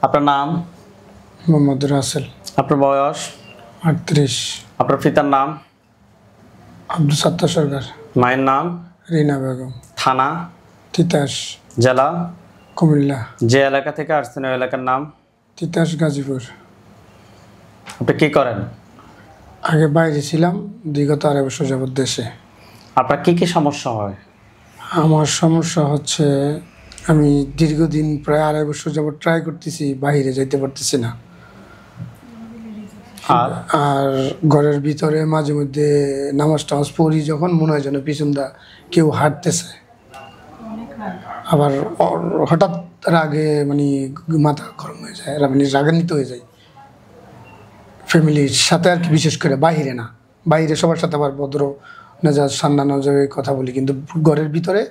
আপনার নাম? মোহাম্মদ রাসেল। আপনার বয়স? 38। আপনার পিতার নাম? আব্দুল সত্তার সরকার। মায়ের নাম? রিনা বেগম। থানা? তিতাস। জেলা? কুমিল্লা। যে এলাকা থেকে আসছেন ওই এলাকার নাম? তিতাস গাজীপুর। আপনি কি করেন? আগে বাইরে ছিলাম, বিগত 2.5 বছর যাবৎ দেশে। আপনার কি সমস্যা হয়? আমার সমস্যা হচ্ছে আমি দীর্ঘদিন প্রায় 2.5 বছর যাবৎ ট্রাই করতেছি, বাইরে যাইতে পারতেছি না। আর ঘরের ভিতরে মাঝে মধ্যে নামাজ টামাজ পড়ি, যখন মনে হয় যেন পিছন দা কেউ হাঁটতেছে। আবার হঠাৎ রাগে মাথা গরম হয়ে যায়, রাগান্বিত হয়ে যায় ফ্যামিলির সাথে আর কি, বিশেষ করে বাইরে না। বাইরে সবার সাথে আবার ভদ্র মেজাজ ঠান্ডা নজরে কথা বলি, কিন্তু ঘরের ভিতরে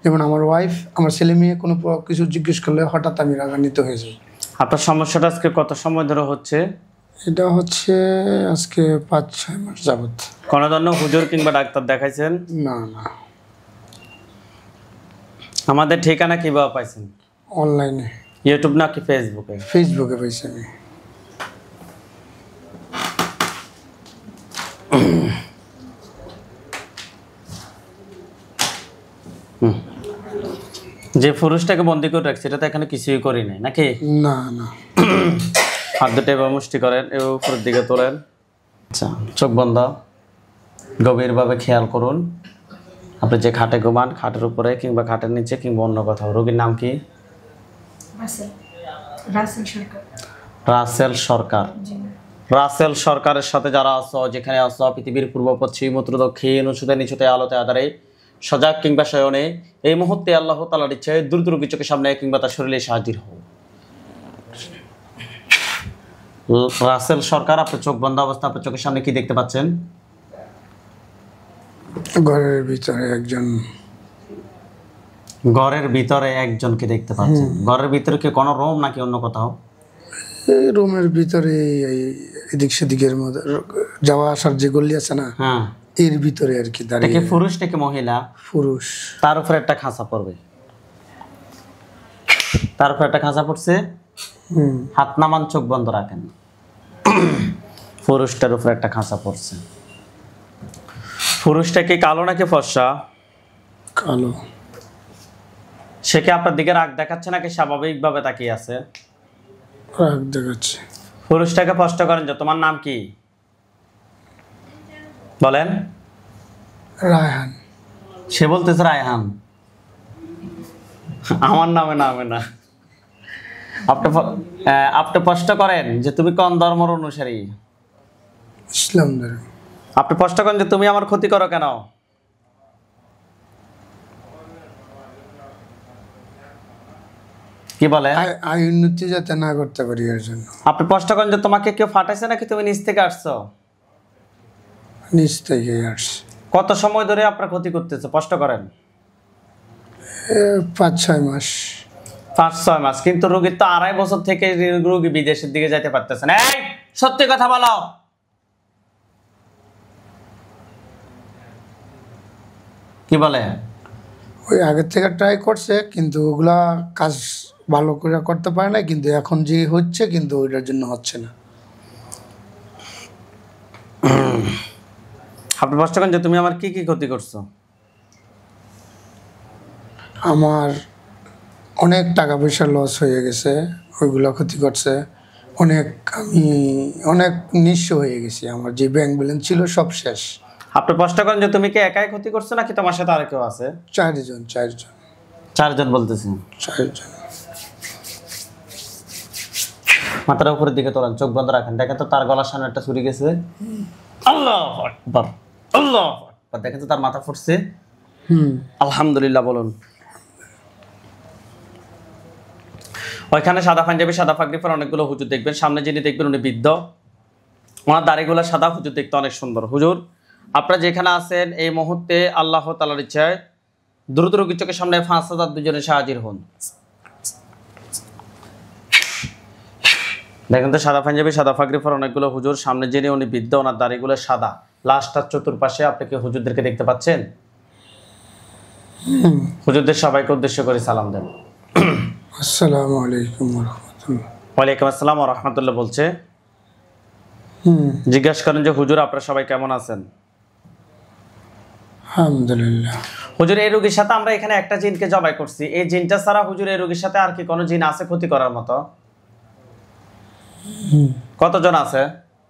যেমন আমার ওয়াইফ, আমার ছেলে মেয়ে কোনো কিছু জিজ্ঞেস করলে হঠাৎ আমি রাগান্বিত হয়ে যাই। আপনার সমস্যাটা আজকে কত সময় ধরে হচ্ছে? এটা হচ্ছে আজকে 5-6 মাস যাবৎ। কোনো ধরনের হুজুর কিংবা ডাক্তার দেখাইছেন? না না। আমাদের ঠিকানা কিভাবে পাইছেন? অনলাইনে। ইউটিউব নাকি ফেসবুকে? ফেসবুকে পাইছি আমি। যে পুরুষটাকে বন্দি করে রাখছে এটা তো এখানে কিছুই করি নাই নাকি? না না। হাত দুটো এবার মুষ্টি করেন, এবার উপরের দিকে তোলেন। আচ্ছা, চোখ বন্ধ, গভীরভাবে খেয়াল করুন। আপনি যে খাটে ঘুমান, খাটের উপরে কিংবা খাটের নিচে কিংবা অন্য কোথাও। রোগীর নাম কি? রাসেল সরকার। রাসেল সরকারের সাথে যারা আছো, যেখানে আছো, পৃথিবীর পূর্ব পশ্চিম উত্তর দক্ষিণ উঁচুতে নিচুতে আলোতে আধারে, সজাগ কিংবা শয়নে, এই মুহূর্তে আল্লাহ তাআলার ইচ্ছায় দ্রুত রোগী চোখের সামনে কিংবা তার শরীরে হাজির হও। রাসেল সরকার, আপনার চোখ বন্ধ অবস্থা, আপনার চোখের সামনে কি দেখতে পাচ্ছেন? ঘরের ভিতরে একজন। ঘরের ভিতরে একজনকে দেখতে পাচ্ছেন? ঘরের ভিতরে কি কোনো রুম নাকি অন্য কোথাও? এই রুমের ভিতরে এদিক সেদিকের মধ্যে যাওয়া আসার যে গলি আছে না, হ্যাঁ, এর ভিতরে আর কি দাঁড়িয়ে। পুরুষ নাকি মহিলা? পুরুষ। তার উপরে একটা খাঁচা পড়বে, তার উপরে একটা খাঁচা পড়ছে। হাত নামান, চোখ বন্ধ রাখেন। পুরুষটার উপরে একটা খাঁচা পড়ছে। পুরুষটা কি কালো নাকি ফর্সা? কালো। সে কি আপনার দিকে রাগ দেখাচ্ছে নাকি স্বাভাবিকভাবে তাকিয়ে আছে? রাগ দেখাচ্ছে। পুরুষটাকে প্রশ্ন করেন যে তোমার নাম কি, বলেন। রায়হান। সে বলতেছে রায়হান। আমার নামে না। আপনি প্রশ্ন করেন যে তুমি কোন ধর্মের অনুসারী? ইসলাম ধর্ম। আপনি প্রশ্ন করেন যে তুমি আমার ক্ষতি করো কেন? কি বলে? আয় উন্নতি যাতে না করতে পারি এর জন্য। আপনি প্রশ্ন করেন যে তোমাকে কেউ ফাটাইছে নাকি তুমি নিচ থেকে আসছো? নিচ থেকে আসছে। কত সময় ধরে আপনার ক্ষতি করতেছে? প্রশ্ন করেন। 5-6 মাস। 5-6 মাস। কিন্তু রোগীর তো 2.5 বছর থেকে রোগী বিদেশের দিকে যাইতে পারতেছে না। এই সত্যি কথা বলো। কি বলে? ওই আগের থেকে ট্রাই করছে, কিন্তু ওগুলা কাজ ভালো করে করতে পারে না, কিন্তু এখন যে হচ্ছে কিন্তু ওইটার জন্য হচ্ছে না। আপনি প্রশ্ন করেন যে তুমি আমার কি ক্ষতি করছো? আমার অনেক টাকা পয়সা লস হয়ে গেছে, ওইগুলো ক্ষতি করছে অনেক। আমি অনেক নিঃস্ব হয়ে গেছি, আমার যে ব্যাংক ব্যালেন্স ছিল সব শেষ। আপনি প্রশ্ন করেন যে তুমি কি একাই ক্ষতি করছো নাকি তোমার সাথে আর কেউ আছে? 4 জন। 4 জন বলতেছেন। 4 জন। মাথার উপরের দিকে তোলেন, চোখ বন্ধ রাখেন। দেখেন তো তার গলার সামনে একটা ছুরি গেছে। আল্লাহু আকবার, আল্লাহু আকবার। দেখেন তো তার মাথা ফুটছে। আলহামদুলিল্লাহ বলুন। ওইখানে সাদা পাঞ্জাবি, সাদা পাগড়ি পরে অনেকগুলো হুজুর দেখবেন। সামনে যিনি দেখবেন উনি বৃদ্ধ, ওনার দাড়িগুলো সাদা। হুজুর দেখতে অনেক সুন্দর। হুজুর, আপনারা যেখানে আছেন এই মুহূর্তে আল্লাহ তাআলার ইচ্ছায় দ্রুত রোগীর চোখের সামনে 5,000 দুজনে হাজির হন। দেখেন তো সাদা পাঞ্জাবি, সাদা পাগড়ি পরে অনেকগুলো হুজুর। সামনে যিনি উনি বৃদ্ধ, ওনার দাড়িগুলো সাদা। লাশটার চতুর্পাশে আপনি কি হুজুরদেরকে দেখতে পাচ্ছেন? হুজুরদের সবাইকে উদ্দেশ্য করে সালাম দেন। আসসালামু আলাইকুম ওয়া রাহমাতুল্লাহ। ওয়ালাইকুম আসসালাম ওয়া রাহমাতুল্লাহ বলছে, হুম, জিজ্ঞাসা করেন যে হুজুর আপনারা সবাই কেমন আছেন? আলহামদুলিল্লাহ। হুজুর এই রোগীর সাথে আমরা এখানে একটা জিনকে জবাই করছি, এই জিনটা ছাড়া হুজুর এই রোগীর সাথে আর কি কোনো জিন আছে ক্ষতি করার মতো? হুম, কতজন আছে?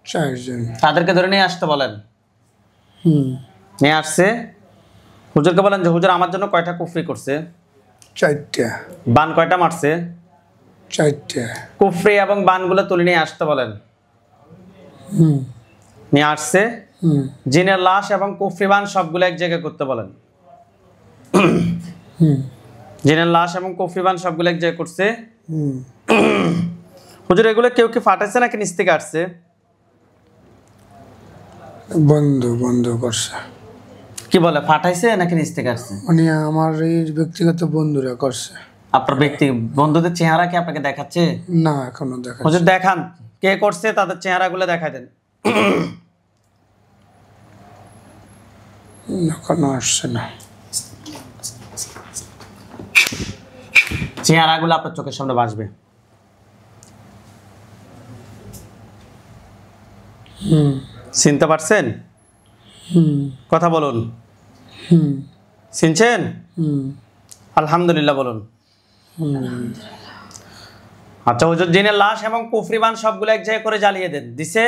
4 জন। তাদেরকে ধরে নিয়ে আসতে বলেন। হুম, নিয়ে আসছে, হুজুরকে বলেন যে হুজুর আমার জন্য কয়টা কুফরি করছে, 4টা। বান কয়টা মারছে, 4টা। কুফরি এবং বানগুলো তুলে নিয়ে আসতে বলেন। হুম, নিয়ে আসছে, হুম, জিনের লাশ এবং কুফরি বান সবগুলো এক জায়গায় করতে বলেন। হুম, জিনের লাশ এবং কুফরি বান সবগুলো এক জায়গায় করছে। হুম। হুজুর এগুলো কেউ কি ফাটাইছে নাকি নিচ থেকে আসছে? বন্ধ করছে। কি বলে, ফাটাইছে নাকি নিচ থেকে আসছে? মানে আমার এই ব্যক্তিগত বন্ধুরা করছে। আপনার বন্ধুদের চেহারা কি আপনাকে দেখাচ্ছে? না, এখনো দেখা হুজুর দেখান কে করছে, তাদের চেহারাগুলো দেখাই দেন। এখনো আসছে না। চেহারাগুলো আপনার চোখের সামনে ভাসবে। হুম, চিনতে পারছেন? হুম, কথা বলুন। হুম, চিনছেন? হুম, আলহামদুলিল্লাহ বলুন। হুম। আচ্ছা হুজুর, জিনের লাশ এবং কুফরি বান সবগুলো এক জায়গায় করে জ্বালিয়ে দেন। দিছে?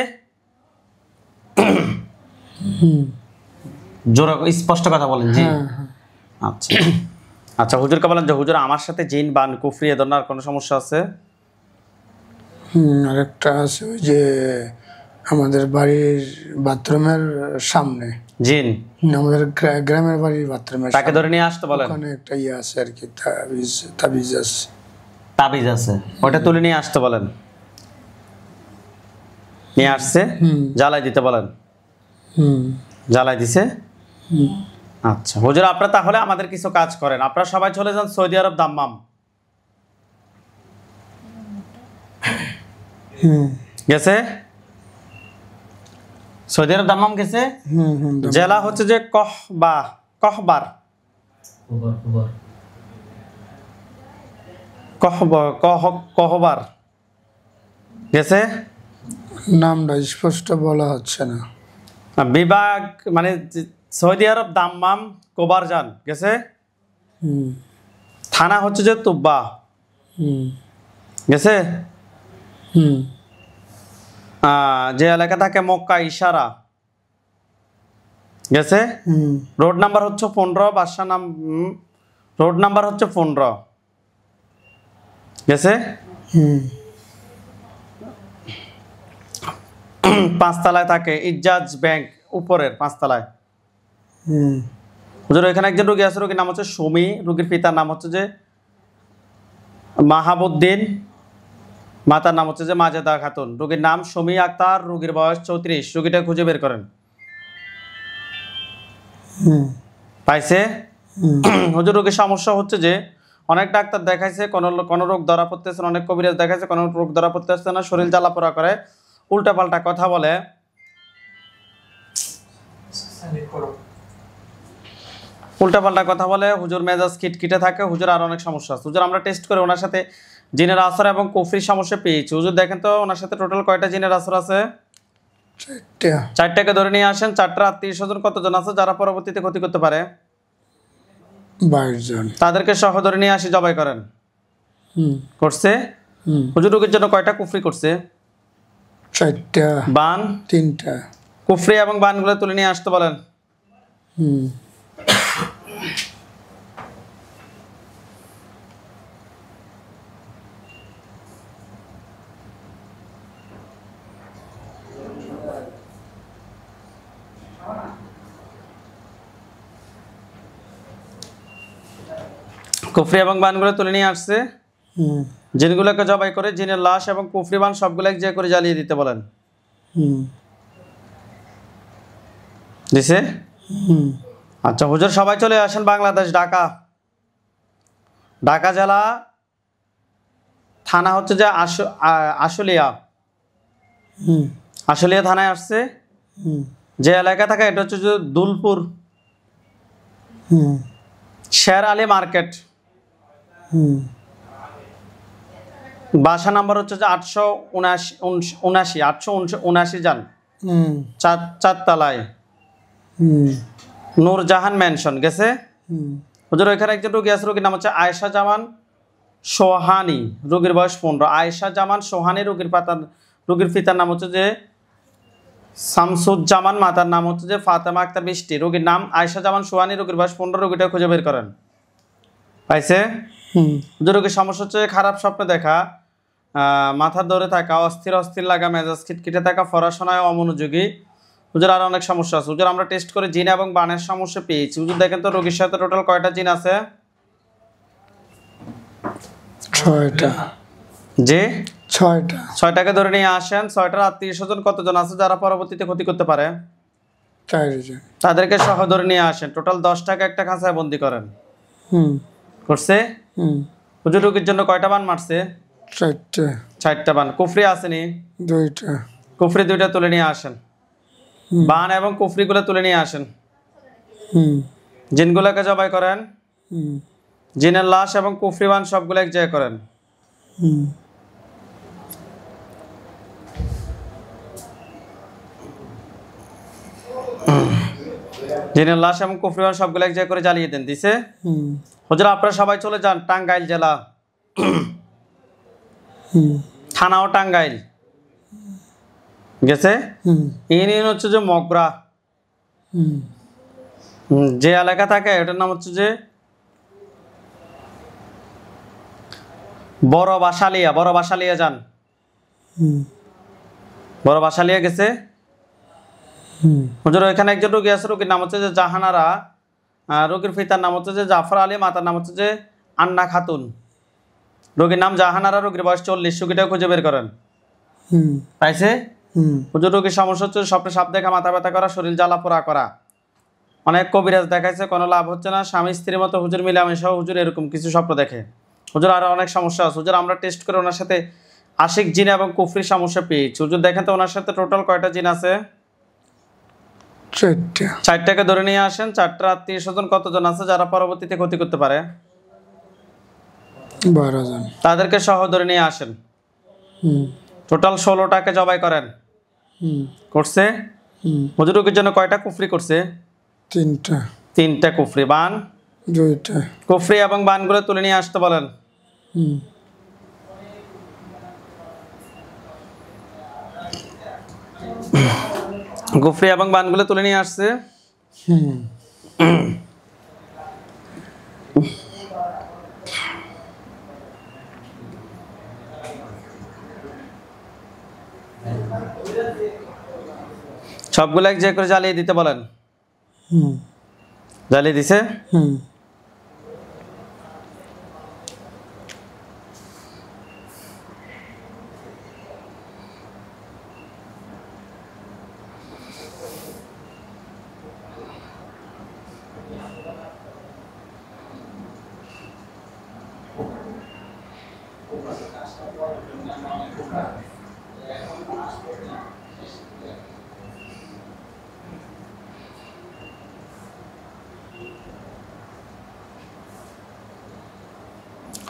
হুম, জোরে স্পষ্ট কথা বলেন। জি। হ্যাঁ, হ্যাঁ। আচ্ছা আচ্ছা, হুজুরকে বলেন যে হুজুর আমার সাথে জিন বান কুফরি এ ধরনের আর কোনো সমস্যা আছে? আরেকটা আছে ওই যে আমাদের বাড়ির বাথরুমের সামনে। জিন, আমাদের গ্রামের বাড়ির বাথরুমের তাকে ধরে নিয়ে আসতে বলেন। ওখানে একটা ইয়ে আছে আর কি, তাবিজ আছে। তাবিজ আছে, ওটা তুলে নিয়ে আসতে বলেন। নিয়ে আসছে, জ্বালাই দিতে বলেন। হুম, জ্বালাই দিছে। হুম, আচ্ছা হুজুর, আপনারা তাহলে আমাদের কিছু কাজ করেন, আপনারা সবাই চলে যান সৌদি আরব দাম্মাম। হুম, গেছে? সৌদি আরব দাম্মাম গেছে। হুম, হুম, জেলা হচ্ছে যে কহবার কহবার গেছে। নামটা স্পষ্ট বলা হচ্ছে না। বিভাগ মানে সৌদি আরব দাম্মাম কোবারজান গেছে। হুম, থানা হচ্ছে যে তুব্বা হুম, গেছে। হুম, যে এলাকা থাকে মক্কা ইশারা গেছে। হুম, রোড নাম্বার হচ্ছে 15, বাসা নাম রোড নাম্বার হচ্ছে 15 গেছে। হুম, 5 তলায় থাকে ইজাজ ব্যাংক, উপরের 5 তলায়। হুম, হুজুর এখানে একজন রোগী আছে, রোগীর নাম হচ্ছে সুমি, রোগীর পিতার নাম হচ্ছে যে মাহাবুদ্দিন, মাতার নাম হচ্ছে যে মাজেদা খাতুন। রোগীর নাম সুমি আক্তার, রোগীর বয়স 34। রোগীটা খুঁজে বের করেন। হুম, পাইছে? হুম, হুজুর রোগীর সমস্যা হচ্ছে যে অনেক ডাক্তার দেখাইছে, কোনো রোগ ধরা পড়তেছে না, অনেক কবিরাজ দেখাইছে, কোনো রোগ ধরা পড়তেছে না, শরীর জ্বালাপোড়া করে, উল্টাপাল্টা কথা বলে, হুজুর মেজাজ খিটখিটে থাকে, হুজুর আর অনেক সমস্যা আছে। হুজুর আমরা টেস্ট করে ওনার সাথে জিনের আসর এবং কুফরির সমস্যা পেয়েছি। হুজুর দেখেন তো ওনার সাথে টোটাল কয়টা জিনের আসর আছে? 4টা। 4টাকে ধরে নিয়ে আসেন। 4টার আত্মীয় স্বজন কতজন আছে যারা পরবর্তীতে ক্ষতি করতে পারে? 22 জন। তাদেরকে সহ ধরে নিয়ে আসি, জবাই করেন। হুম, করছে? হুম, হুজুর রোগীর জন্য কয়টা কুফরি করছে? 4টা। বান, 3টা। কুফরি এবং বানগুলো তুলে নিয়ে আসতে বলেন। হুম, কুফরি এবং বানগুলো তুলে নিয়ে আসছে। হুম, জিনগুলোকে জবাই করে জিনের লাশ এবং কুফরি বান সবগুলো এক জায়গায় করে জ্বালিয়ে দিতে বলেন। হুম, দিছে? হুম, আচ্ছা হুজুর সবাই চলে আসেন বাংলাদেশ, ঢাকা। ঢাকা জেলা, থানা হচ্ছে যে আশুলিয়া। হুম, আশুলিয়া থানায় আসছে। হুম, যে এলাকা থাকে এটা হচ্ছে যে দুলপুর হুম, শের আলী মার্কেট। হুম, বাসা নাম্বার হচ্ছে যে 879 879 যান হুম 4 তলায় হুম নূরজাহান ম্যানশন গেছে। হুম হুজুর ওইখানে একজন রোগী আছে, রোগীর নাম হচ্ছে আয়েশা জামান সোহানি, রোগীর বয়স 15। আয়েশা জামান সোহানি রোগীর পিতার নাম হচ্ছে যে শামসুজ্জামান, মাতার নাম হচ্ছে যে ফাতেমা আক্তার বৃষ্টি। রোগীর নাম আয়েশা জামান সোহানি, রোগীর বয়স 15। রোগীটা খুঁজে বের করেন। পাইছে? হুম হুজুর রোগীর সমস্যা হচ্ছে খারাপ স্বপ্নে দেখা, মাথা ধরে থাকা, অস্থির অস্থির লাগা, মেজাজ খিটখিটে থাকা, পড়াশোনায় অমনোযোগী। হুজুর আরো অনেক সমস্যা আছে। হুজুর আমরা টেস্ট করে জিন এবং বানের সমস্যা পেয়েছি। হুজুর দেখেন তো রোগীর সাথে টোটাল কয়টা জিন আছে? 6টা যে 6টা 6টাকে ধরে নিয়ে আসেন। 6টার আত্মীয় স্বজন কতজন আছে যারা পরবর্তীতে ক্ষতি করতে পারে? 4 জন। তাদেরকে সহ ধরে নিয়ে আসেন। টোটাল 10টাকে একটা খাঁচায় বন্দি করেন। হুম করছে? হুম হুজুর রোগীর জন্য কয়টা বান মারছে? 4টা 60টা বান। কুফরি আসেনি? 2টা কুফরি 2টা তুলে নিয়ে আসেন। হুম বান এবং কুফরিগুলো তুলে নিয়ে আসেন। হুম জিনগুলোকে জবাই করেন। হুম জিনের লাশ এবং কুফরি বান সবগুলো এক জায়গায় করেন। হুম জিনের লাশ এবং কুফরি বান সবগুলো এক জায়গায় করে জ্বালিয়ে দেন। দিছে? হুম হুজুর আপনারা সবাই চলে যান টাঙ্গাইল জেলা, হুম থানাও টাঙ্গাইল। গেছে? হুম ইউনিয়ন হচ্ছে যে মগরা। হুম যে এলাকা থাকে এটার নাম হচ্ছে যে বড় বাসালিয়া। বড় বাসালিয়া যান। হুম বড় বাসালিয়া গেছে? হুম হুজুর ওইখানে একজন রোগী আছে, রোগীর নাম হচ্ছে যে জাহানারা, রোগীর পিতার নাম হচ্ছে যে জাফর আলী, মাতার নাম হচ্ছে যে আন্না খাতুন। রোগীর নাম জাহানারা, রোগীর বয়স 40। রোগীটা খুঁজে বের করেন। হুম পাইছে? হুম হুজুর রোগীর সমস্যা হচ্ছে স্বপ্নে সাপ দেখা, মাথা ব্যথা করা, শরীর জ্বালা পোড়া করা। অনেক কবিরাজ দেখাইছে, কোনো লাভ হচ্ছে না। স্বামী স্ত্রীর মতো হুজুর মিলামেশাও হুজুর এরকম কিছু স্বপ্ন দেখে। হুজুর আরো অনেক সমস্যা আছে। হুজুর আমরা টেস্ট করে ওনার সাথে আশিক জিন এবং কুফরির সমস্যা পেয়েছি। হুজুর দেখেন তো ওনার সাথে টোটাল কয়টা জিন আছে? 4টা 4টাকে ধরে নিয়ে আসেন। 4টার আত্মীয় স্বজন কতজন আছে যারা পরবর্তীতে ক্ষতি করতে পারে? 12 জন। তাদেরকে সহ ধরে নিয়ে আসেন। হুম টোটাল 16টাকে জবাই করেন। হুম করছে? হুম হুজুর রোগীর জন্য কয়টা কুফরি করছে? 3টা 3টা কুফরি। বান? 2টা কুফরি এবং বানগুলো তুলে নিয়ে আসতে বলেন। হুম কুফরি এবং বানগুলো তুলে নিয়ে আসছে। হুম সবগুলো এক জায়গায় করে জ্বালিয়ে দিতে বলেন। হুম জ্বালিয়ে দিছে? হুম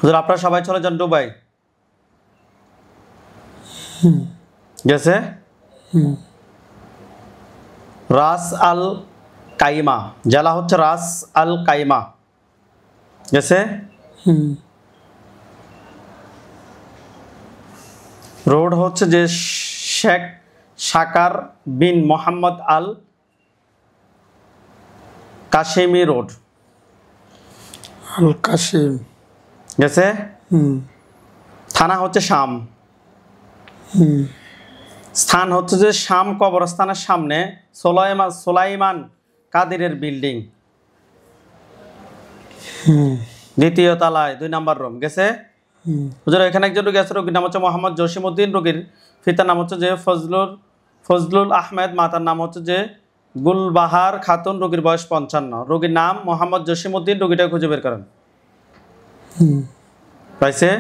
হুজুর আপনারা সবাই চলে যান দুবাই। গেছে? হুম রাস আল কাইমা, জেলা হচ্ছে রাস আল কাইমা। গেছে? হুম রোড হচ্ছে যে শেখ সাকার বিন মোহাম্মদ আল কাশেমি রোড। আল কাশিম। গেছে? হুম থানা হচ্ছে শাম। হুম স্থান হচ্ছে যে শাম কবরস্থানের সামনে সোলাইমান কাদিরের বিল্ডিং, হুম 2য় তলায় 2 নম্বর রুম। গেছে? হুম হুজুর এখানে একজন রোগী আছে, রোগীর নাম হচ্ছে মোহাম্মদ জসিমউদ্দিন, রোগীর পিতার নাম হচ্ছে যে ফজলুল আহমেদ, মাতার নাম হচ্ছে যে গুলবাহার খাতুন, রোগীর বয়স 55। রোগীর নাম মোহাম্মদ জসিমউদ্দিন। রোগীটা খুঁজে বের করেন। হুম পাইছে?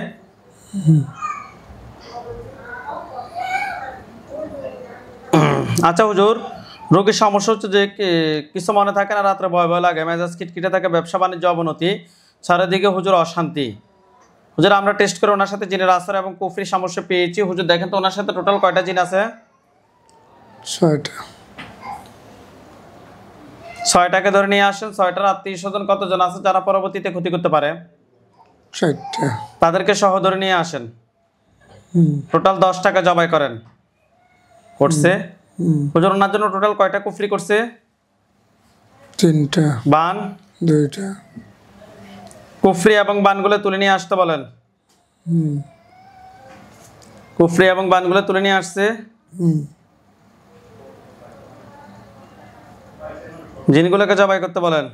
আচ্ছা হুজুর রোগীর সমস্যা হচ্ছে যে কিছু মনে থাকে না, রাত্রে ভয় ভয় লাগে, মেজাজ খিটখিটে থাকে, ব্যবসা বাণিজ্য অবনতি, চারিদিকে হুজুর অশান্তি। হুজুর আমরা টেস্ট করে ওনার সাথে জিনের আসর এবং কুফরি সমস্যা পেয়েছি। হুজুর দেখেন তো ওনার সাথে টোটাল কয়টা জিন আছে? 6টা। 6টাকে ধরে নিয়ে আসেন। 6টার আত্মীয় স্বজন কতজন আছে যারা পরবর্তীতে ক্ষতি করতে পারে? 60টা। তাদেরকে সহ ধরে নিয়ে আসেন। টোটাল 10টাকে জবাই করেন। করছে হুজুর ওনার জন্য টোটাল কয়টা কুফরি করছে? 3টা। বান 2টা। কুফরি এবং বানগুলো তুলে নিয়ে আসতে বলেন। কুফরি এবং বানগুলো তুলে নিয়ে আসছে। জিনগুলোকে জবাই করতে বলেন।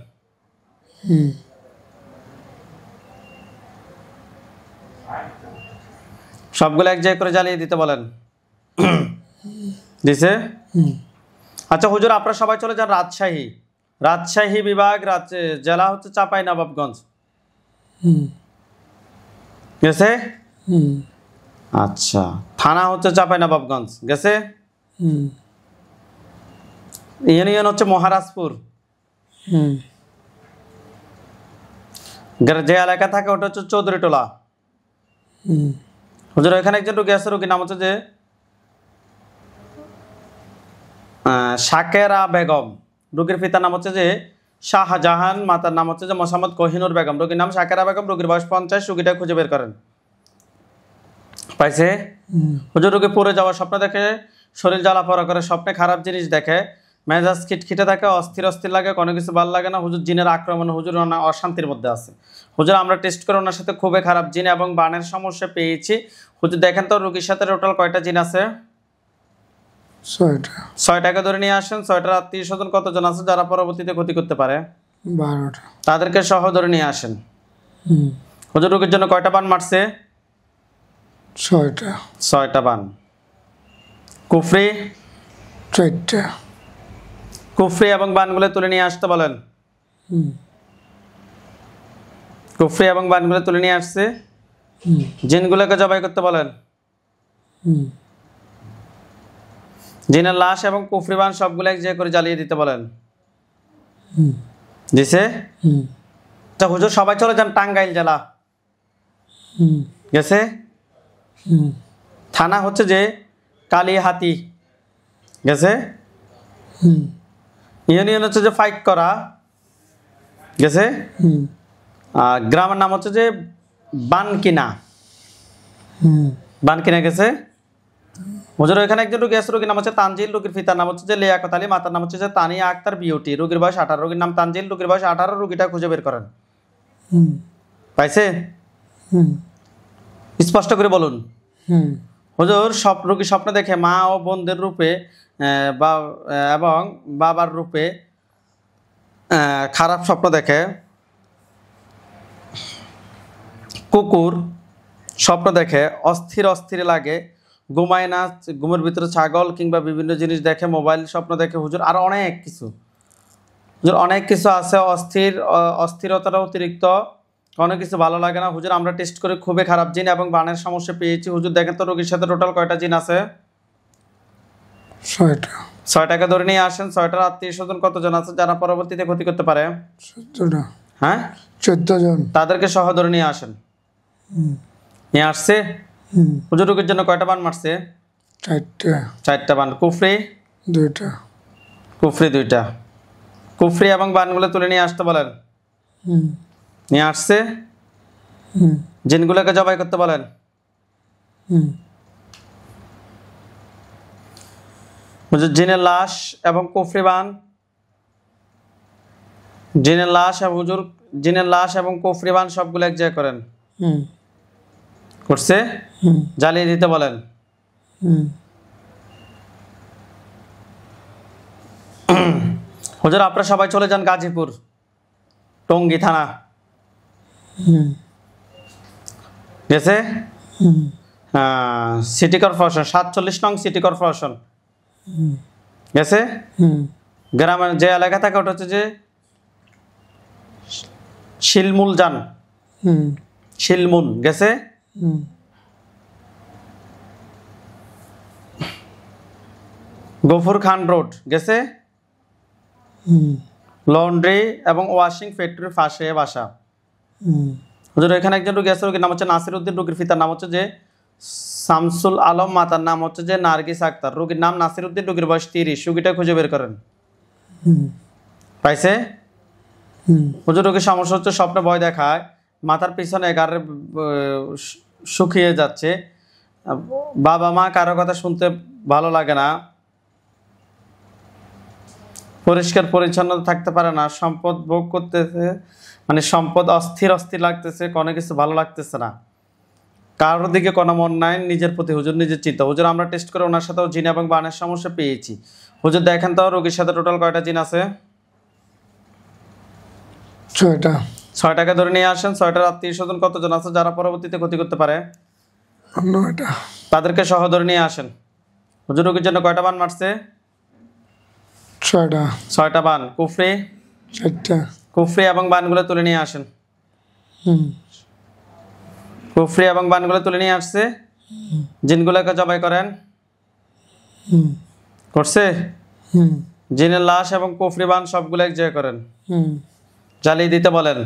সবগুলো এক জায়গায় করে জ্বালিয়ে দিতে বলেন। দিছে? আচ্ছা হুজুর আপনারা সবাই চলে যান রাজশাহী। রাজশাহী বিভাগ জেলা হচ্ছে চাঁপাইনবাবগঞ্জ। গেছে? আচ্ছা থানা হচ্ছে চাঁপাইনবাবগঞ্জ। গেছে? ইউনিয়ন হচ্ছে মহারাজপুর। যে এলাকা থাকে ওটা হচ্ছে চৌধুরীটোলা। হুজুর এখানে একজন রোগী আছে, রোগীর নাম হচ্ছে যে শাকেরা বেগম। রোগীর পিতার নাম হচ্ছে যে শাহজাহান, মাতার নাম হচ্ছে যে মোসাম্মদ কোহিনুর বেগম। রোগীর নাম শাকেরা বেগম, রোগীর বয়স 50। রোগীটা খুঁজে বের করেন। পাইছে? হুজুর রোগী পড়ে যাওয়ার স্বপ্ন দেখে, শরীর জ্বালা পড়া করে, স্বপ্নে খারাপ জিনিস দেখে, মেজাজ খিটখিটে থাকে, অস্থির অস্থির লাগে, কোনো কিছু ভালো লাগে না। হুজুর জিনের আক্রমণ, হুজুর অশান্তির মধ্যে আছে। হুজুর আমরা টেস্ট করে ওনার সাথে খুবই খারাপ জিন এবং বানের সমস্যা পেয়েছি। হুজুর দেখেন তো রোগীর সাথে টোটাল কয়টা জিন আছে? 6টা। 6টাকে ধরে নিয়ে আসেন। 6টার আত্মীয় স্বজন কতজন আছে যারা পরবর্তীতে ক্ষতি করতে পারে? 12টা। তাদেরকে সহ ধরে নিয়ে আসেন। হুজুর রোগীর জন্য কয়টা বান মারছে? 6টা। 6টা বান। কুফরি? 4টা। কুফরি এবং বানগুলো তুলে নিয়ে আসতে বলেন। কুফরি এবং বানগুলো তুলে নিয়ে আসছে। জিনগুলোকে জবাই করতে বলেন। জিনের লাশ এবং কুফরি বান সবগুলো এক জায়গায় করে জ্বালিয়ে দিতে বলেন। দিছে? আচ্ছা হুজুর সবাই চলে যান টাঙ্গাইল জেলা। গেছে? থানা হচ্ছে যে কালিহাতি। গেছে? ইউনিয়ন হচ্ছে যে ফাইক করা। গেছে? গ্রামের নাম হচ্ছে যে বানকিনা। বানকিনা। গেছে? হুজুর এখানে একজন রোগী আছে, রোগীর নাম হচ্ছে তানজিল। রোগীর পিতার নাম হচ্ছে যে লিয়াকত আলী, মাতার নাম হচ্ছে যে তানিয়া আক্তার বিউটি। রোগীর বয়স 18। রোগীর নাম তানজিল, রোগীর বয়স 18। রোগীটা খুঁজে বের করেন। পাইছে? স্পষ্ট করে বলুন। হুজুর সব রোগী স্বপ্ন দেখে মা ও বোনদের রূপে এবং বাবার রূপে খারাপ স্বপ্ন দেখে। কুকুর স্বপ্ন দেখে, অস্থির অস্থির লাগে, ঘুমায় না, ঘুমের ভিতরে ছাগল কিংবা বিভিন্ন জিনিস দেখে, মোবাইল স্বপ্ন দেখে। হুজুর আরো অনেক কিছু, হুজুর অনেক কিছু আছে। অস্থিরতার অতিরিক্ত অনেক কিছু ভালো লাগে না। হুজুর আমরা টেস্ট করে খুবই খারাপ জিন এবং বানের সমস্যা পেয়েছি। হুজুর দেখেন তো রোগীর সাথে টোটাল কয়টা জিন আছে? 6টা। 6টাকে ধরে নিয়ে আসেন। 6টার আত্মীয় স্বজন কতজন আছে যারা পরবর্তীতে ক্ষতি করতে পারে? 14টা। হ্যাঁ 14 জন। তাদেরকে সহ ধরে নিয়ে আসেন। নিয়ে আসছে। হুজুর রোগীর জন্য কয়টা বান মারছে? 4টা। 4টা বান। কুফরি? 2টা। কুফরি 2টা। কুফরি এবং বানগুলো তুলে নিয়ে আসতে বলেন। নিয়ে আসছে। জিনগুলোকে জবাই করতে বলেন। হুজুর জিনের লাশ এবং কুফরি বান, জিনের লাশ এবং হুজুর জিনের লাশ এবং কুফরি বান সবগুলো এক জায়গায় করেন। করছে? জ্বালিয়ে দিতে বলেন। হুজুর আপনারা সবাই চলে যান গাজীপুর টঙ্গী থানা। গেছে? সিটি কর্পোরেশন 47 নং সিটি কর্পোরেশন। গেছে? গ্রামের যে এলাকা থাকে ওটা হচ্ছে যে শিলমুল যান। শিলমুল। গেছে? গফুর খান রোড। গেছে? লন্ড্রি এবং ওয়াশিং ফ্যাক্টরির পাশে বাসা। হুজুর এখানে একজন রোগী আছে, রোগীর নাম হচ্ছে নাসির উদ্দিন, রোগীর পিতার নাম হচ্ছে যে শামসুল আলম, মাতার নাম হচ্ছে যে নার্গিস আক্তার। রোগীর নাম নাসির উদ্দিন, রোগীর বয়স 30। রোগীটা খুঁজে বের করেন। পাইছে? হুজুর রোগীর সমস্যা হচ্ছে স্বপ্নে ভয় দেখায়, মাথার পিছনে গাড়ে শুকিয়ে যাচ্ছে, বাবা মা কারো কথা শুনতে ভালো লাগে না, পরিষ্কার পরিচ্ছন্ন থাকতে পারে না, সম্পদ ভোগ করতেছে, মানে সম্পদ অস্থির অস্থির লাগতেছে, কোনো কিছু ভালো লাগতেছে না, কারোর দিকে কোনো মন নাই, নিজের প্রতি হুজুর নিজের চিন্তা। হুজুর আমরা টেস্ট করে ওনার সাথেও জিন এবং বানের সমস্যা পেয়েছি। হুজুর দেখেন তো রোগীর সাথে টোটাল কয়টা জিন আছে? 6টা। 6টাকে ধরে নিয়ে আসেন। 6টার আত্মীয় স্বজন কতজন আছে যারা পরবর্তীতে ক্ষতি করতে পারে? 9টা। তাদেরকে সহ ধরে নিয়ে আসেন। হুজুর রোগীর জন্য কয়টা বান মারছে? 6টা। 6টা বান। কুফরি? 4টা। কুফরি এবং বানগুলো তুলে নিয়ে আসেন। কুফরি এবং বানগুলো তুলে নিয়ে আসছে। জিনগুলোকে জবাই করেন। করছে? জিনের লাশ এবং কুফরি বান সবগুলো এক জায়গায় করেন। জ্বালিয়ে দিতে বলেন।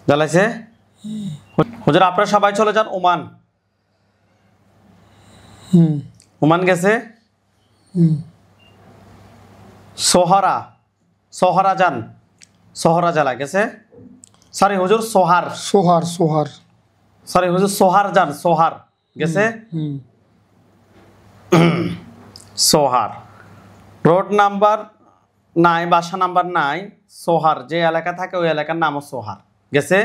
জ্বালাইছে? হুজুর আপনারা সবাই চলে যান ওমান। ওমান গেছে? সোহরা, সোহরা যান, সোহরা জেলা গেছে। সরি হুজুর সোহার, সোহার। সরি হুজুর সোহার যান, সোহার গেছে। সোহার রোড নাম্বার নাই, বাসা নাম্বার নাই, সোহার যে এলাকা থাকে ওই এলাকার নামও সোহার গেছে।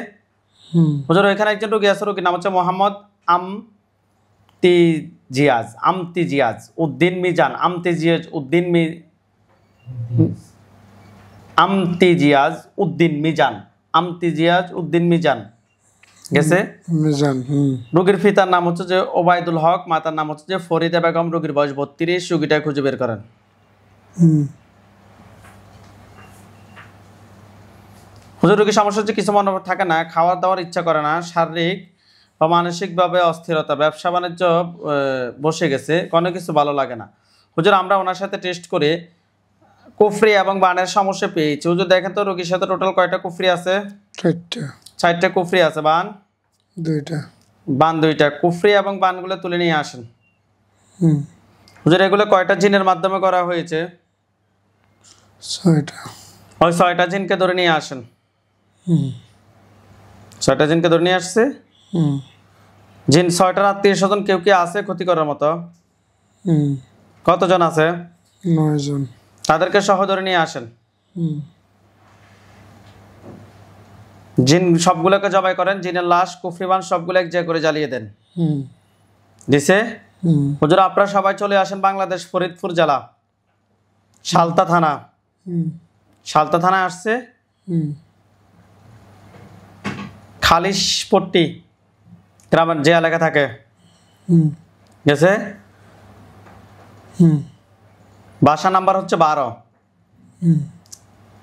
হুজুর ওইখানে একজন রোগী আছে, রোগীর নাম হচ্ছে মোহাম্মদ আমতিজিয়াজ উদ্দিন মিজান, আমতিজিয়াজ উদ্দিন মিজান গেছে। রোগীর পিতার নাম হচ্ছে যে ওবায়দুল হক, মাতার নাম হচ্ছে যে ফরিদা বেগম, রোগীর বয়স 32। রোগীটা খুঁজে বের করেন। হুজুর রোগীর সমস্যা হচ্ছে কিছু মনে থাকে না, খাওয়ার দাওয়ার ইচ্ছা করে না, শারীরিক বা মানসিকভাবে অস্থিরতা, ব্যবসা বাণিজ্য বসে গেছে, কোনো কিছু ভালো লাগে না। হুজুর আমরা ওনার সাথে টেস্ট করে কুফরি এবং বানের সমস্যা পেয়েছি। হুজুর দেখেন তো রোগীর সাথে টোটাল কয়টা কুফরি আছে? 4টা কুফরি আছে। বান 2টা। বান 2টা। কুফরি এবং বানগুলো তুলে নিয়ে আসেন। হুজুর এগুলো কয়টা জিনের মাধ্যমে করা হয়েছে? 6টা। ওই 6টা জিনকে ধরে নিয়ে আসেন। 6টা জিনকে ধরে নিয়ে আসছে। জিন 6টার আত্মীয় স্বজন কেউ কি আছে ক্ষতি করার মতো? কতজন আছে? 9 জন। তাদেরকে সহ ধরে নিয়ে আসেন। জিন সবগুলোকে জবাই করেন। জিনের লাশ কুফরিবান সবগুলো এক জায়গায় করে জ্বালিয়ে দেন। দিছে? হুজুর আপনারা সবাই চলে আসেন বাংলাদেশ ফরিদপুর জেলা সালতা থানা। সালতা থানায় আসছে খালিশপট্টি গ্রামের যে এলাকা থাকে গেছে। বাসা নাম্বার হচ্ছে 12।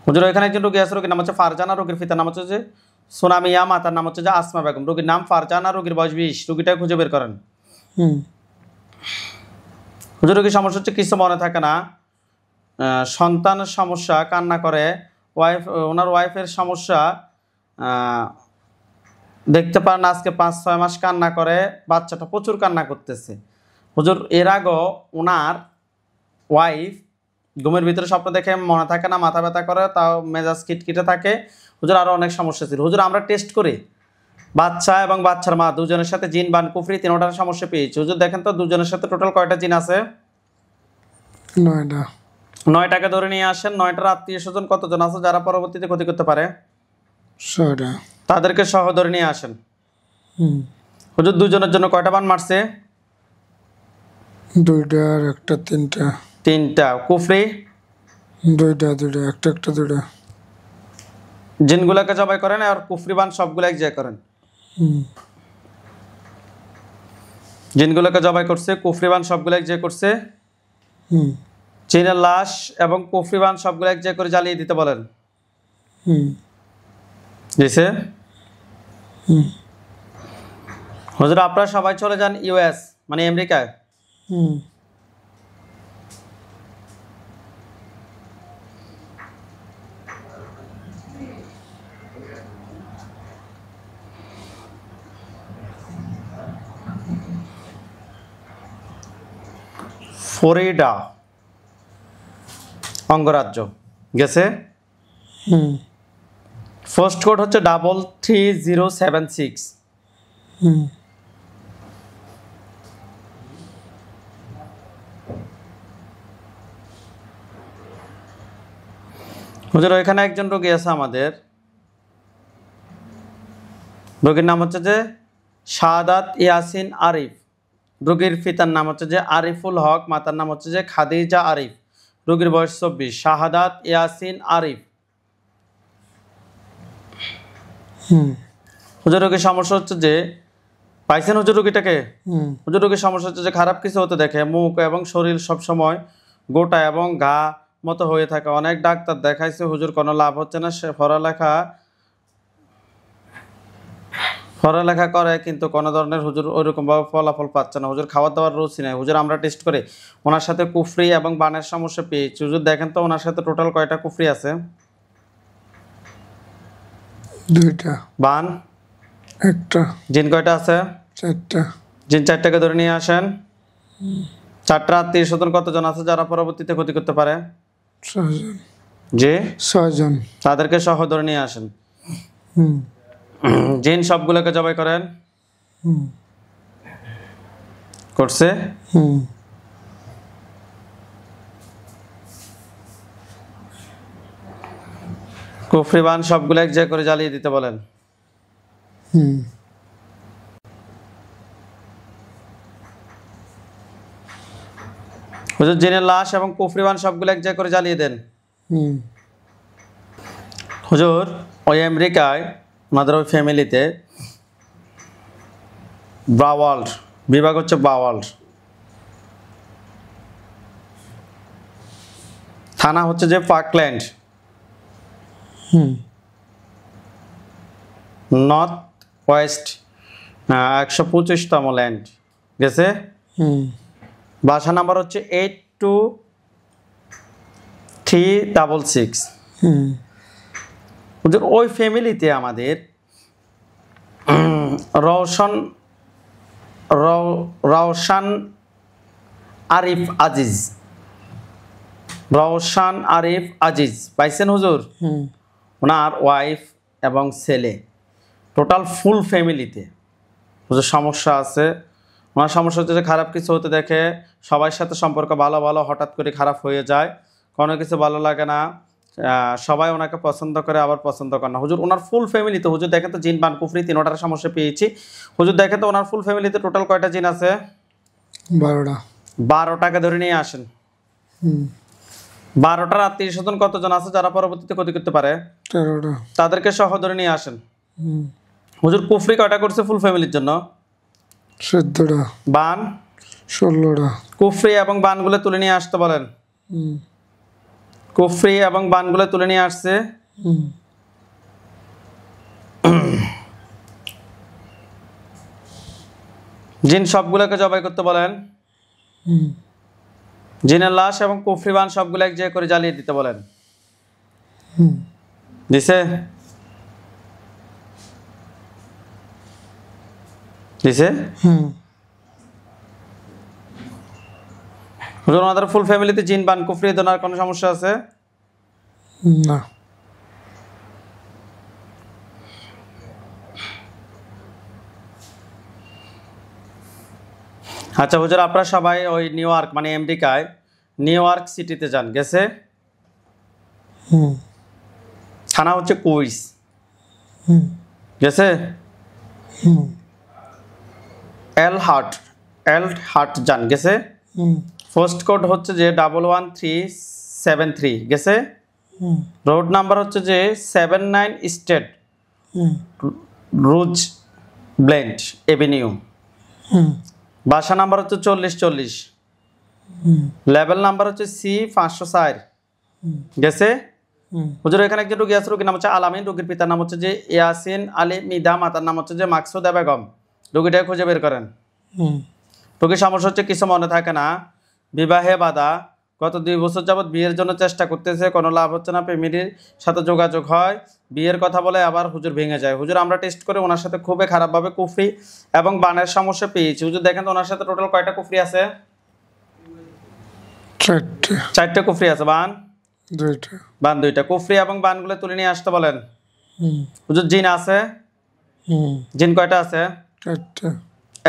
হুজুর এখানে একজন রোগী আছে, রোগীর নাম হচ্ছে ফারজানা, রোগীর পিতার নাম হচ্ছে যে সোনামিয়া, মাতার নাম হচ্ছে যে আসমা বেগম, রোগীর নাম ফারজানা, রোগীর বয়স 20। রোগীটা খুঁজে বের করেন। হুজুর রোগীর সমস্যা হচ্ছে কিছু মনে থাকে না, সন্তানের সমস্যা, কান্না করে, ওনার ওয়াইফের সমস্যা, দেখতে পারেন আজকে 5-6 মাস কান্না করে, বাচ্চাটা প্রচুর কান্না করতেছে। হুজুর এর আগেও ওনার ওয়াইফ ঘুমের ভিতরে স্বপ্ন দেখে মনে থাকে না, মাথা ব্যথা করে, তাও মেজাজ কিটকিটে থাকে। হুজুর আরও অনেক সমস্যা ছিল। হুজুর আমরা টেস্ট করি বাচ্চা এবং বাচ্চার মা দুজনের সাথে জিন বান কুফরি 3টার সমস্যা পেয়েছি। হুজুর দেখেন তো দুজনের সাথে টোটাল কয়টা জিন আছে? 9টা। 9টাকে ধরে নিয়ে আসেন। 9টার আত্মীয় স্বজন কতজন আছে যারা পরবর্তীতে ক্ষতি করতে পারে? 6টা। তাদেরকে সহ ধরে নিয়ে আসেন। হুজুর দুজনের জন্য কয়টা বান মারছে? 2টা আর একটা 3টা। 3টা। কুফরি? 2টা। একটা 2টা। জিনগুলোকে জবাই করেন আর কুফরি বান সবগুলো এক জায়গায় করেন। জিনগুলোকে জবাই করছে, কুফরি বান সবগুলো এক জায়গায় করছে। জিনের লাশ এবং কুফরি বান সবগুলো এক জায়গায় করে জ্বালিয়ে দিতে বলেন। দিছে? হুজুর আপনারা সবাই চলে যান ইউএস, মানে আমেরিকায়। ফ্লোরিডা অঙ্গরাজ্য গেছে। হুম ফার্স্ট কোড হচ্ছে 33076। হুম হুজুর ওইখানে একজন রোগী আছে আমাদের, রোগীর নাম হচ্ছে যে শাহাদাত ইয়াসিন আরিফ। রোগীর পিতার নাম হচ্ছে যে আরিফুল হক, মাতার নাম হচ্ছে যে খাদিজা আরিফ। রোগীর বয়স 24। শাহাদাত ইয়াসিন আরিফ। হুম হুজুর রোগীর সমস্যা হচ্ছে যে, পাইছেন হুজুর রোগীটাকে? হুম হুজুর রোগীর সমস্যা হচ্ছে যে খারাপ কিছু হতে দেখে, মুখ এবং শরীর সবসময় গোটা এবং ঘা মতো হয়ে থাকে। অনেক ডাক্তার দেখাইছে হুজুর, কোনো লাভ হচ্ছে না। সে পড়ালেখা করে কিন্তু কোনো ধরনের হুজুর ওইরকমভাবে ফলাফল পাচ্ছে না। হুজুর খাবার দাবার রুচি নেই। হুজুর আমরা টেস্ট করে ওনার সাথে কুফরি এবং বানের সমস্যা পেয়েছি। হুজুর দেখেন তো ওনার সাথে টোটাল কয়টা কুফরি আছে? 2টা, বান 1টা, জিন কয়টা আছে? 4টা, জিন 4টাকে ধরে নিয়ে আসেন। 4টা আত্মীয় স্বজন কতজন আছে যারা পরবর্তীতে ক্ষতি করতে পারে? 6 জন, জি, 6 জন। তাদেরকে সহ ধরে নিয়ে আসেন। হুম জিন সবগুলোকে জবাই করেন। হুম করছে? হুম কুফরি বান সবগুলো এক জায়গায় করে জ্বালিয়ে দিতে বলেন। হুম হুজুর জিনের লাশ এবং কুফরি বান সবগুলো এক জায়গায় করে জ্বালিয়ে দেন। হুম হুজুর ওই আমেরিকায় ওনাদের ওই ফ্যামিলিতে ব্রাওয়াল্ড বিভাগ হচ্ছে ব্রাওয়াল্ড, থানা হচ্ছে যে পার্কল্যান্ড, হুম নর্থ ওয়েস্ট 125তম ল্যান্ড গেছে। হুম বাসা নাম্বার হচ্ছে 82366। হুম হুজুর ওই ফ্যামিলিতে আমাদের রওশান আরিফ আজিজ, রওশান আরিফ আজিজ পাইছেন হুজুর? হুম ওনার ওয়াইফ এবং ছেলে, টোটাল ফুল ফ্যামিলিতে হুজুর সমস্যা আছে। ওনার সমস্যা হচ্ছে যে খারাপ কিছু হতে দেখে, সবার সাথে সম্পর্ক ভালো ভালো হঠাৎ করে খারাপ হয়ে যায়, কোনো কিছু ভালো লাগে না, সবাই ওনাকে পছন্দ করে আবার পছন্দ করে না। হুজুর ওনার ফুল ফ্যামিলিতে হুজুর দেখেন তো জিন বান কুফরি 3টার সমস্যা পেয়েছি। হুজুর দেখেন তো ওনার ফুল ফ্যামিলিতে টোটাল কয়টা জিন আছে? 12টা। 12টাকে ধরে নিয়ে আসেন। হুম 12টার আত্মীয় স্বজন কতজন আছে যারা পরবর্তীতে ক্ষতি করতে পারে? 13টা। তাদেরকে সহ ধরে নিয়ে আসেন। হুম হুজুর কুফরি কয়টা করছে ফুল ফ্যামিলির জন্য? 14টা, বান 16টা। কুফরি এবং বানগুলো তুলে নিয়ে আসতে বলেন। হুম কুফরি এবং বানগুলো তুলে নিয়ে আসছে। হুম জিন সবগুলোকে জবাই করতে বলেন। হুম জিনের লাশ এবং কুফরি বান সবগুলো এক জায়গায় করে জ্বালিয়ে দিতে বলেন। হুম দিছে? দিছে? হুম হুজুর ওনাদের ফুল ফ্যামিলিতে জিন বান কুফরি দোনার কোনো সমস্যা আছে? না। আচ্ছা হুজুর আপনারা সবাই ওই নিউ ইয়র্ক মানে আমেরিকায় নিউ ইয়র্ক সিটিতে যান, গেছে? হুম থানা হচ্ছে কুইস, হুম গেছে? হুম এল হার্ট যান, গেছে? হুম ফার্স্ট কোড হচ্ছে যে 11373, গেছে? হুম রোড নাম্বার হচ্ছে যে 79 স্টেট হুম রুজ ব্লেন্ড এভিনিউ। হুম বাসা নাম্বার হচ্ছে 4040। হুম লেভেল নাম্বার হচ্ছে C504, গেছে? হুম হুজুর এখানে একজন রোগী আছে, রোগীর নাম হচ্ছে আলামিন, রোগীর পিতার নাম হচ্ছে যে ইয়াসিন আলী মিদা, মাতার নাম হচ্ছে যে মাকসুদা বেগম। রোগীটাকে খুঁজে বের করেন। হুম রোগীর সমস্যা হচ্ছে কিছু মনে থাকে না, বিবাহে বাধা, গত 2 বছর যাবৎ বিয়ের জন্য চেষ্টা করতেছে, কোনো লাভ হচ্ছে না, ফ্যামিলির সাথে যোগাযোগ হয়, বিয়ের কথা বলে আবার হুজুর ভেঙে যায়। হুজুর আমরা টেস্ট করে ওনার সাথে খুবই খারাপভাবে কুফরি এবং বানের সমস্যা পেয়েছি। হুজুর দেখেন তো ওনার সাথে টোটাল কয়টা কুফরি আছে? চারটে। চারটে কুফরি আছে। বান দুইটা। বান দুইটা। কুফরি এবং বানগুলো তুলে নিয়ে আসতে বলেন। হুম। হুজুর জিন আছে? হুম। জিন কয়টা আছে? চারটে।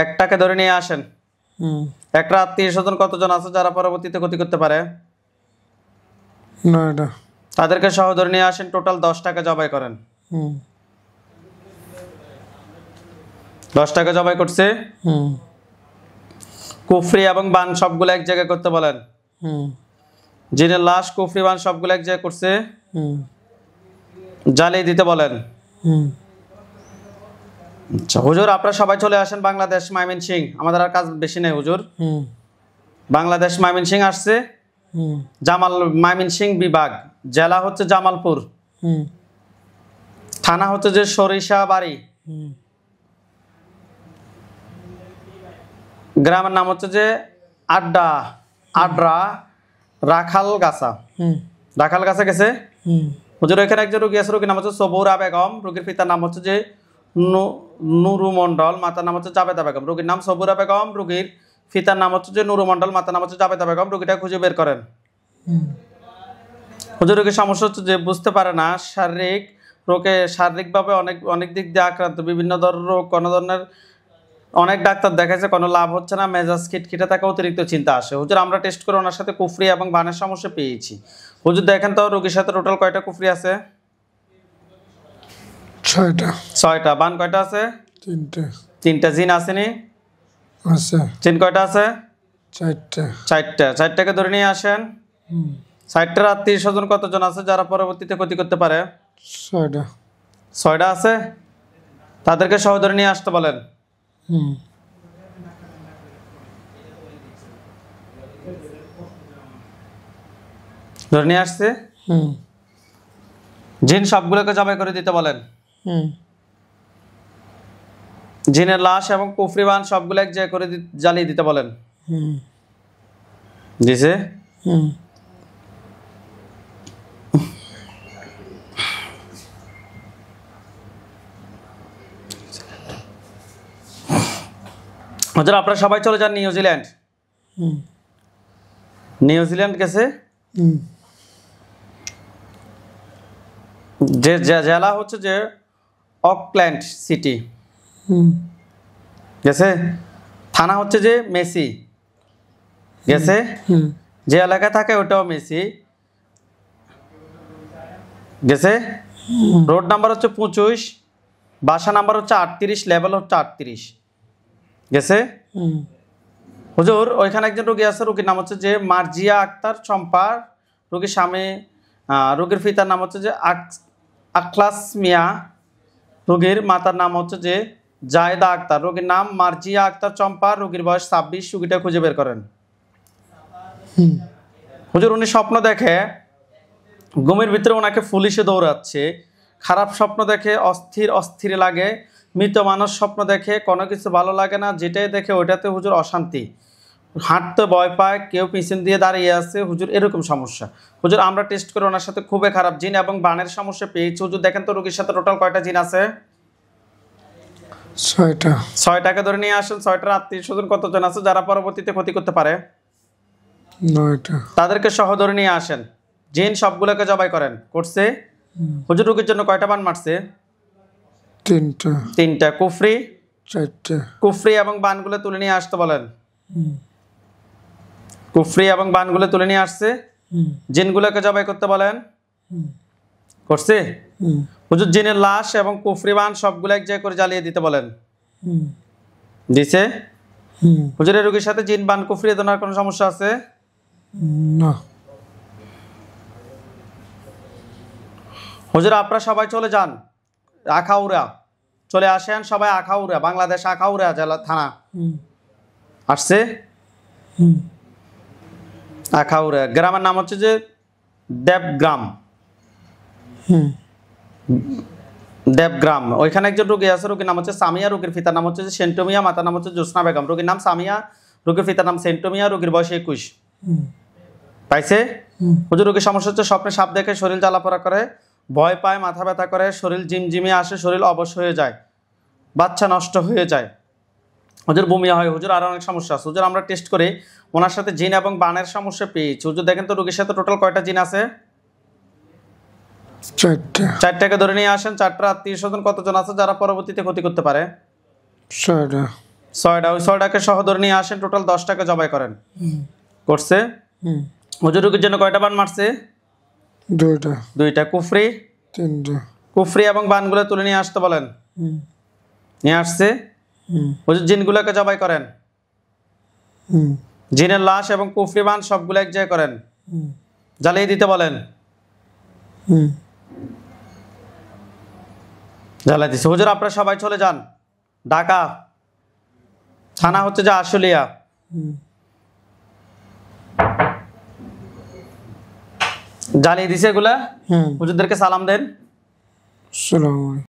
একটাকে ধরে নিয়ে আসেন। হুম। একটা আত্মীয় স্বজন কতজন আছে যারা পরবর্তীতে ক্ষতি করতে পারে? নয়টা। তাদেরকে সহ ধরে নিয়ে আসেন। টোটাল 10টাকে জবাই করেন। হুম। 10টাকে জবাই করছে। হুম। কুফরি এবং বান সবগুলো এক জায়গায় করতে বলেন। হুম। জিনের লাশ, কুফরি, বান সবগুলো এক জায়গায় করছে। হুম। জ্বালিয়ে দিতে বলেন। হুম। আচ্ছা হুজুর, আপনারা সবাই চলে আসেন বাংলাদেশ ময়মনসিংহ। আমাদের আর কাজ বেশি নেই হুজুর। হুম। বাংলাদেশ ময়মনসিংহ আসছে। হুম। ময়মনসিংহ বিভাগ, জেলা হচ্ছে জামালপুর, হুম। থানা হচ্ছে যে সরিষাবাড়ি, হুম। গ্রামের নাম হচ্ছে যে আড্রা রাখালগাছা। হুম। রাখালগাছা গেছে। হুম। হুজুর এখানে একজন রোগী আছে, রোগীর নাম হচ্ছে সবুরা বেগম, রোগীর পিতার নাম হচ্ছে যে নুরু মন্ডল, মাতার নাম হচ্ছে জাবেদা বেগম। রোগীর নাম সবুরা বেগম, রোগীর পিতার নাম হচ্ছে যে নুরু মন্ডল, মাতার নাম হচ্ছে জাবেদা বেগম। রোগীটা খুঁজে বের করেন। হুম। হুজুর রোগীর সমস্যা হচ্ছে যে বুঝতে পারে না, শারীরিকভাবে অনেক অনেক দিক দিয়ে আক্রান্ত, বিভিন্ন ধরনের রোগ, কোনো ধরনের অনেক ডাক্তার দেখাইছে, কোনো লাভ হচ্ছে না, মেজাজ খিটখিটে থাকে, অতিরিক্ত চিন্তা আসে। হুজুর আমরা টেস্ট করে ওনার সাথে কুফরি এবং বানের সমস্যা পেয়েছি। হুজুর দেখেন তো রোগীর সাথে টোটাল কয়টা কুফরি আছে? ছয়টা। 6টা। বান কয়টা আছে? তিনটে। 3টা। জিন আসেনি? আছে। জিন কয়টা আছে? চারটে। 4টা। 4টাকে ধরে নিয়ে আসেন। হুম। 4টার আত্মীয় স্বজন কতজন আছে যারা পরবর্তীতে ক্ষতি করতে পারে? ছয়টা। 6টা আছে। তাদেরকে সহ ধরে নিয়ে আসতে বলেন। হুম। ধরে নিয়ে আসছে। হুম। জিন সবগুলোকে জবাই করে দিতে বলেন। হুম। জিনের লাশ এবং কুফরি বান সবগুলো এক জায়গায় করে জ্বালিয়ে দিতে বলেন। হুম। দিছে। হুম। হুজুর আপনারা সবাই চলে যান নিউজিল্যান্ড। হুম। নিউজিল্যান্ড গেছে। হুম। যে জেলা হচ্ছে যে অকল্যান্ড সিটি হুম। গেছে। থানা হচ্ছে যে মেসি গেছে। হুম। যে এলাকায় থাকে ওটাও মেসি গেছে। রোড নাম্বার হচ্ছে 25, বাসা নাম্বার হচ্ছে 38, লেভেল হচ্ছে 38 গেছে। হুম। হুজুর ওইখানে একজন রোগী আছে, রোগীর নাম হচ্ছে যে মার্জিয়া আক্তার চম্পা, রোগীর স্বামী, রোগীর পিতার নাম হচ্ছে যে আখলাস মিয়া, রোগীর মাতার নাম হচ্ছে যে জায়দা আক্তার। রোগীর নাম মার্জিয়া আক্তার চম্পা, রোগীর বয়স 26। রোগীটা খুঁজে বের করেন। হুম। হুজুর উনি স্বপ্ন দেখে, ঘুমের ভিতরে ওনাকে পুলিশে দৌড়াচ্ছে, খারাপ স্বপ্ন দেখে, অস্থির অস্থির লাগে, মৃত মানুষ স্বপ্ন দেখে, কোনো কিছু ভালো লাগে না, যেটাই দেখে ওইটাতে হুজুর অশান্তি, হাঁটতে ভয় পায়, কেউ পিছন দিয়ে দাঁড়িয়ে আছে হুজুর, এরকম সমস্যা। হুজুর আমরা টেস্ট করে ওনার সাথে খুবই খারাপ জিন এবং বানের সমস্যা পেয়েছি। হুজুর দেখেন তো রোগীর সাথে টোটাল কয়টা জিন আছে? ছয়টা। 6টাকে ধরে নিয়ে আসেন। 6টার আত্মীয় স্বজন কতজন আছে যারা পরবর্তীতে ক্ষতি করতে পারে? নয়টা। তাদেরকে সহ ধরে নিয়ে আসেন। জিন সবগুলোকে জবাই করেন। করছে। হুজুর রোগীর জন্য কয়টা বান মারছে? তিনটা। 3টা। কুফরি? চারটে। কুফরি এবং বানগুলো তুলে নিয়ে আসতে বলেন। হুম। কুফরি এবং বানগুলো তুলে নিয়ে আসছে। হুম। জিনগুলোকে জবাই করতে বলেন। হুম। করছে। হুম। হুজুর জিনের লাশ এবং কুফরি বান সবগুলো এক জায়গায় করে জ্বালিয়ে দিতে বলেন। হুম। দিছে। হুম। হুজুরের রোগীর সাথে জিন বান কুফরি এ ধরনের কোনো সমস্যা আছে? না। হুজুর আপনারা সবাই চলে যান আখাউড়া, চলে আসেন সবাই আখাউড়া, বাংলাদেশ আখাউড়া জেলা থানা হুম। আসছে। হুম। আখাউড়া গ্রামের নাম হচ্ছে যে দেবগ্রাম। হুম। দেবগ্রাম। ওইখানে একজন রোগী আছে, রোগীর নাম হচ্ছে সামিয়া, রোগীর পিতার নাম হচ্ছে যে সেন্টোমিয়া, মাতার নাম হচ্ছে জোসনা বেগম। রোগীর নাম সামিয়া, রোগীর পিতার নাম সেন্টোমিয়া, রোগীর বয়স 21। হুম। পাইছে। হুম। হুজুর রোগীর সমস্যা হচ্ছে স্বপ্নে সাপ দেখে শরীর জ্বালাপোড়া করে, ভয় পায়, মাথা ব্যথা করে, শরীর ঝিমঝিমিয়ে আসে, শরীর অবশ হয়ে যায়, বাচ্চা নষ্ট হয়ে যায়, হুজুর বমি হয়, হুজুর আরো অনেক সমস্যা আছে। হুজুর আমরা টেস্ট করে ওনার সাথে জিন এবং বানের সমস্যা পেয়েছি। হুজুর দেখেন তো রোগীর সাথে টোটাল কয়টা জিন আছে? 4টা 4টাকে ধরে নিয়ে আসেন। 4টা আত্মীয় স্বজন কতজন আছে যারা পরবর্তীতে ক্ষতি করতে পারে? 6টা 6টা। ওই 6টাকে সহ ধরে নিয়ে আসেন, টোটাল 10টাকে জবাই করেন। করছে? হুম হুজুর রোগীর জন্য কয়টা বান মারছে? 2টা 2টা। কুফরি? 3টা কুফরি এবং বানগুলো তুলে নিয়ে আসতে বলেন। হুম নিয়ে আসছে। হুম হুজুর জিনগুলোকে জবাই করেন। হুম জিনের লাশ এবং কুফরি বান সবগুলো এক জায়গায় করেন। হুম জ্বালিয়ে দিতে বলেন। হুম জ্বালিয়ে দিচ্ছে। হুজুর আপনারা সবাই চলে যান। ঢাকা থানা হচ্ছে যে আশুলিয়া। হুম জ্বালিয়ে দিছে এগুলা। হুম হুজুরদেরকে সালাম দেন। আসসালামু আলাইকুম।